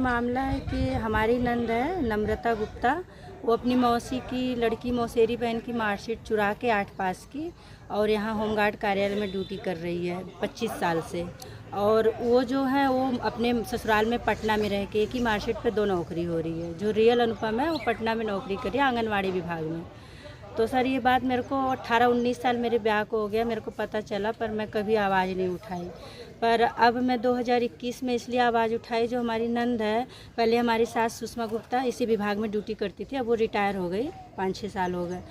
मामला है कि हमारी नंद है नम्रता गुप्ता, वो अपनी मौसी की लड़की मौसेरी बहन की मार्कशीट चुरा के 8 पास की और यहाँ होमगार्ड कार्यालय में ड्यूटी कर रही है 25 साल से। और वो जो है वो अपने ससुराल में पटना में रह के एक ही मार्कशीट पे 2 नौकरी हो रही है। जो रियल अनुपम है वो पटना में नौकरी कर रही है आंगनवाड़ी विभाग में। तो सर ये बात मेरे को 18-19 साल मेरे ब्याह को हो गया, मेरे को पता चला, पर मैं कभी आवाज़ नहीं उठाई। पर अब मैं 2021 में इसलिए आवाज़ उठाई, जो हमारी नंद है, पहले हमारी सास सुषमा गुप्ता इसी विभाग में ड्यूटी करती थी, अब वो रिटायर हो गई, 5-6 साल हो गए।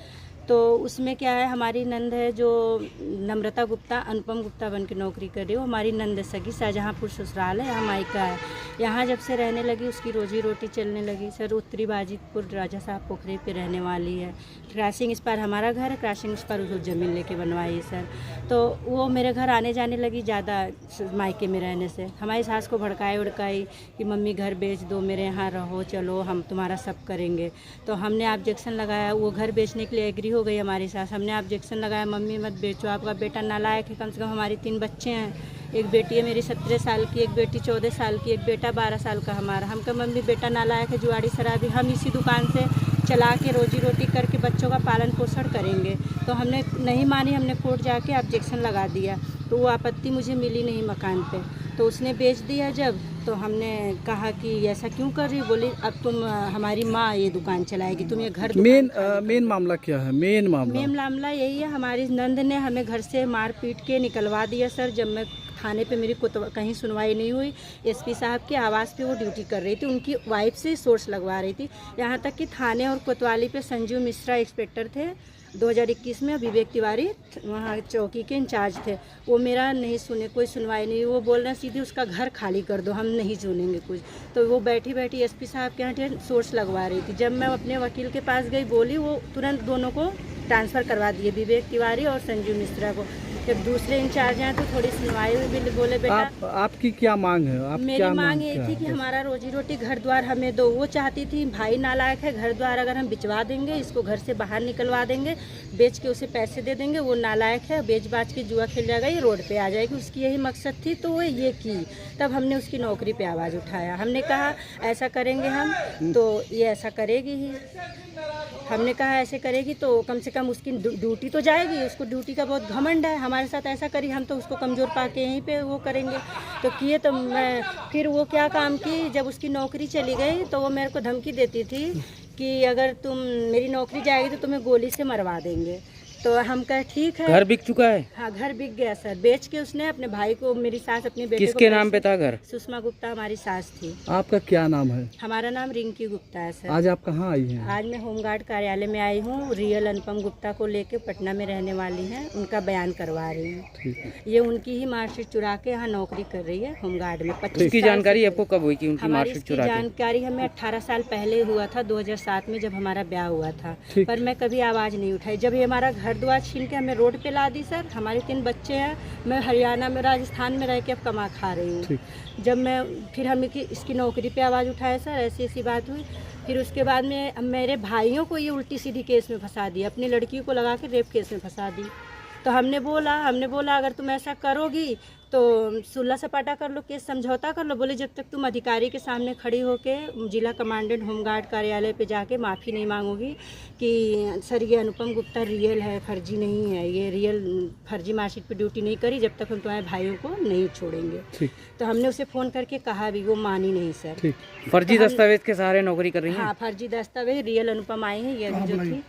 तो उसमें क्या है, हमारी नंद है जो नम्रता गुप्ता अनुपम गुप्ता बन के नौकरी कर रही है, वो हमारी नंद सगी शाहजहाँपुर ससुराल है, यहाँ मायका है। यहाँ जब से रहने लगी उसकी रोजी रोटी चलने लगी। सर उत्तरी बाजीपुर राजा साहब पोखरे पे रहने वाली है। क्रॉसिंग इस पार हमारा घर है, क्रॉसिंग इस पार उसको ज़मीन लेके बनवाई है सर। तो वो मेरे घर आने जाने लगी ज़्यादा मायके में रहने से। हमारी सास को भड़काई उड़काई कि मम्मी घर बेच दो, मेरे यहाँ रहो, चलो हम तुम्हारा सब करेंगे। तो हमने ऑब्जेक्शन लगाया, वो घर बेचने के लिए एग्री हो गई हमारी सास। हमने ऑब्जेक्शन लगाया, मम्मी मत बेचो, आपका बेटा नालायक है, कम से कम हमारी 3 बच्चे हैं, एक बेटी है मेरी 17 साल की, एक बेटी 14 साल की, एक बेटा 12 साल का हमारा। हम कहा मम्मी बेटा नालायक है, जुआड़ी शराबी, हम इसी दुकान से चला के रोजी रोटी करके बच्चों का पालन पोषण करेंगे। तो हमने नहीं मानी, हमने कोर्ट जाके ऑब्जेक्शन लगा दिया, तो वो आपत्ति मुझे मिली नहीं मकान पे, तो उसने बेच दिया जब। तो हमने कहा कि ऐसा क्यों कर रही, बोली अब तुम हमारी माँ ये दुकान चलाएगी, तुम ये घर। मेन मामला क्या है? मेन मामला यही है, हमारी नंद ने हमें घर से मार पीट के निकलवा दिया सर। जब मैं थाने पे मेरी कहीं सुनवाई नहीं हुई, एसपी साहब के आवास पे वो ड्यूटी कर रही थी, उनकी वाइफ से सोर्स लगवा रही थी। यहाँ तक कि थाने और कोतवाली पे संजीव मिश्रा इंस्पेक्टर थे 2021 में, विवेक तिवारी वहाँ चौकी के इंचार्ज थे, वो मेरा नहीं सुने, कोई सुनवाई नहीं। वो बोल रहे हैं सीधे उसका घर खाली कर दो, हम नहीं सुनेंगे कुछ। तो वो बैठी बैठी एसपी साहब के यहाँ सोर्स लगवा रही थी। जब मैं अपने वकील के पास गई, बोली, वो तुरंत दोनों को ट्रांसफ़र करवा दिए, विवेक तिवारी और संजीव मिश्रा को। जब दूसरे इंचार्ज हैं तो थोड़ी सुनवाई हुई, भी बोले बेटा आपकी क्या मांग है? मेरी मांग ये थी कि हमारा रोजी रोटी घर द्वार हमें दो। वो चाहती थी भाई नालायक है, घर द्वार अगर हम बिचवा देंगे, इसको घर से बाहर निकलवा देंगे, बेच के उसे पैसे दे देंगे, वो नालायक है, बेच बाच के जुआ खेल जाएगा, ये रोड पे आ जाएगी, उसकी यही मकसद थी। तो वो ये की, तब हमने उसकी नौकरी पे आवाज़ उठाया। हमने कहा ऐसा करेंगे हम, तो ये ऐसा करेगी ही। हमने कहा ऐसे करेगी तो कम से कम उसकी ड्यूटी तो जाएगी, उसको ड्यूटी का बहुत घमंड है, हमारे साथ ऐसा करी, हम तो उसको कमज़ोर पा के यहीं पे वो करेंगे। तो किए, तो मैं फिर वो क्या काम की, जब उसकी नौकरी चली गई तो वो मेरे को धमकी देती थी कि अगर तुम मेरी नौकरी जाएगी तो तुम्हें गोली से मरवा देंगे। तो हम कहे ठीक है। घर बिक चुका है? हाँ, घर बिक गया सर, बेच के उसने अपने भाई को, मेरी सास अपने बेटे किसके नाम पे था घर? सुषमा गुप्ता हमारी सास थी। आपका क्या नाम है? हमारा नाम रिंकी गुप्ता है सर। आज आप कहाँ आई हैं? आज मैं होमगार्ड कार्यालय में आई हूँ, रियल अनुपम गुप्ता को लेके पटना में रहने वाली हैं, उनका बयान करवा रही हूँ। ये उनकी ही मार्कशीट चुरा के यहाँ नौकरी कर रही है होमगार्ड में। 25 की जानकारी आपको कब हुई कि उनकी मार्कशीट चुरा के? जानकारी हमें 18 साल पहले हुआ था, 2007 में जब हमारा ब्याह हुआ था, पर मैं कभी आवाज़ नहीं उठाई। जब ये हमारा घर द्वार छीन के हमें रोड पे ला दी सर, हमारे 3 बच्चे हैं, मैं हरियाणा में राजस्थान में रह के अब कमा खा रही हूँ। जब मैं फिर हम इसकी नौकरी पे आवाज़ उठाया सर, ऐसी ऐसी बात हुई। फिर उसके बाद में मेरे भाइयों को ये उल्टी सीधी केस में फंसा दिया, अपनी लड़की को लगा के रेप केस में फंसा दी। तो हमने बोला अगर तुम ऐसा करोगी तो सुलह सपाटा कर लो, केस समझौता कर लो। बोले जब तक तुम अधिकारी के सामने खड़ी होके जिला कमांडेंट होमगार्ड कार्यालय पे जाके माफ़ी नहीं मांगोगी कि सर ये अनुपम गुप्ता रियल है, फर्जी नहीं है, ये रियल फर्जी मार्कशीट पे ड्यूटी नहीं करी, जब तक हम तुम्हारे भाइयों को नहीं छोड़ेंगे। तो हमने उसे फ़ोन करके कहा भी, वो मानी नहीं सर। फर्जी दस्तावेज के सहारे नौकरी कर रही हैं? हाँ, फर्जी दस्तावेज, रियल अनुपम आई है ये जो थी।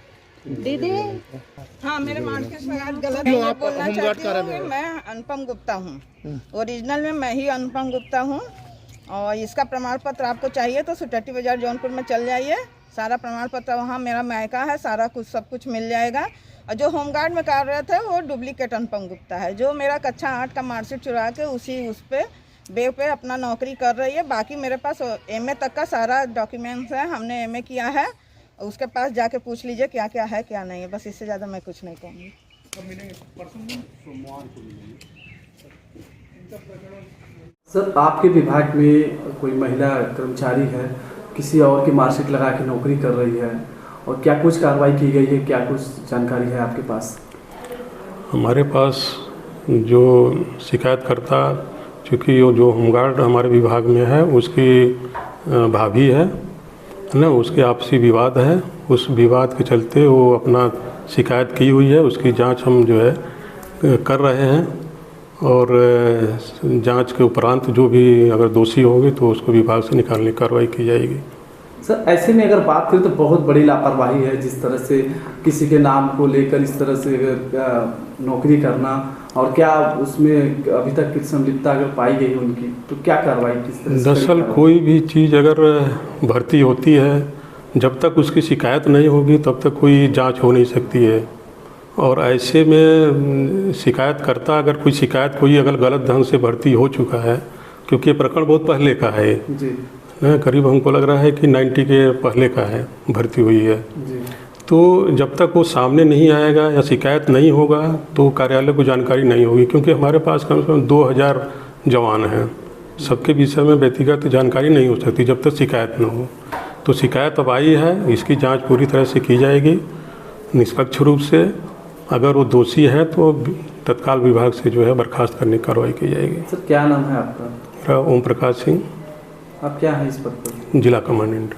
दीदी हाँ, मेरे मार्केट में आज गलत बोलना चाहती हूँ कि मैं अनुपम गुप्ता हूँ, ओरिजिनल में मैं ही अनुपम गुप्ता हूँ। और इसका प्रमाण पत्र आपको चाहिए तो सुटट्टी बाजार जौनपुर में चल जाइए, सारा प्रमाण पत्र वहाँ मेरा मायका है, सारा कुछ सब कुछ मिल जाएगा। और जो होमगार्ड में कार्यरत है वो डुप्लीकेट अनुपम गुप्ता है, जो मेरा कक्षा 8 का मार्कशीट चुरा के उस पे बेव पे अपना नौकरी कर रही है। बाकी मेरे पास MA तक का सारा डॉक्यूमेंट्स है, हमने MA किया है, उसके पास जाके पूछ लीजिए क्या क्या है क्या नहीं है, बस इससे ज़्यादा मैं कुछ नहीं कहूँगी। सर, आपके विभाग में कोई महिला कर्मचारी है, किसी और की मार्कशीट लगा के नौकरी कर रही है, और क्या कुछ कार्रवाई की गई है, क्या कुछ जानकारी है आपके पास? हमारे पास जो शिकायतकर्ता, चूँकि जो होमगार्ड हमारे विभाग में है, उसकी भाभी है ना, उसके आपसी विवाद है। उस विवाद के चलते वो अपना शिकायत की हुई है, उसकी जांच हम जो है कर रहे हैं और जांच के उपरांत जो भी अगर दोषी होंगे तो उसको विभाग से निकालने की कार्रवाई की जाएगी। सर ऐसे में अगर बात करें तो बहुत बड़ी लापरवाही है, जिस तरह से किसी के नाम को लेकर इस तरह से नौकरी करना, और क्या उसमें अभी तक की संलिप्तता अगर पाई गई उनकी तो क्या कार्रवाई किस तरह से? दरअसल कोई भी चीज़ अगर भर्ती होती है, जब तक उसकी शिकायत नहीं होगी तब तक कोई जांच हो नहीं सकती है। और ऐसे में शिकायतकर्ता अगर कोई अगर गलत ढंग से भर्ती हो चुका है, क्योंकि ये प्रकरण बहुत पहले का है जी, करीब हमको लग रहा है कि 90 के पहले का है भर्ती हुई है जी। तो जब तक वो सामने नहीं आएगा या शिकायत नहीं होगा तो कार्यालय को जानकारी नहीं होगी, क्योंकि हमारे पास कम से कम 2000 जवान हैं। सबके विषय में व्यक्तिगत जानकारी नहीं हो सकती जब तक शिकायत न हो। तो शिकायत अब आई है, इसकी जांच पूरी तरह से की जाएगी निष्पक्ष रूप से। अगर वो दोषी है तो तत्काल विभाग से जो है बर्खास्त करने की कार्रवाई की जाएगी। सर क्या नाम है आपका? मेरा ओम प्रकाश सिंह, आप क्या हैं इस पद पर? जिला कमांडेंट।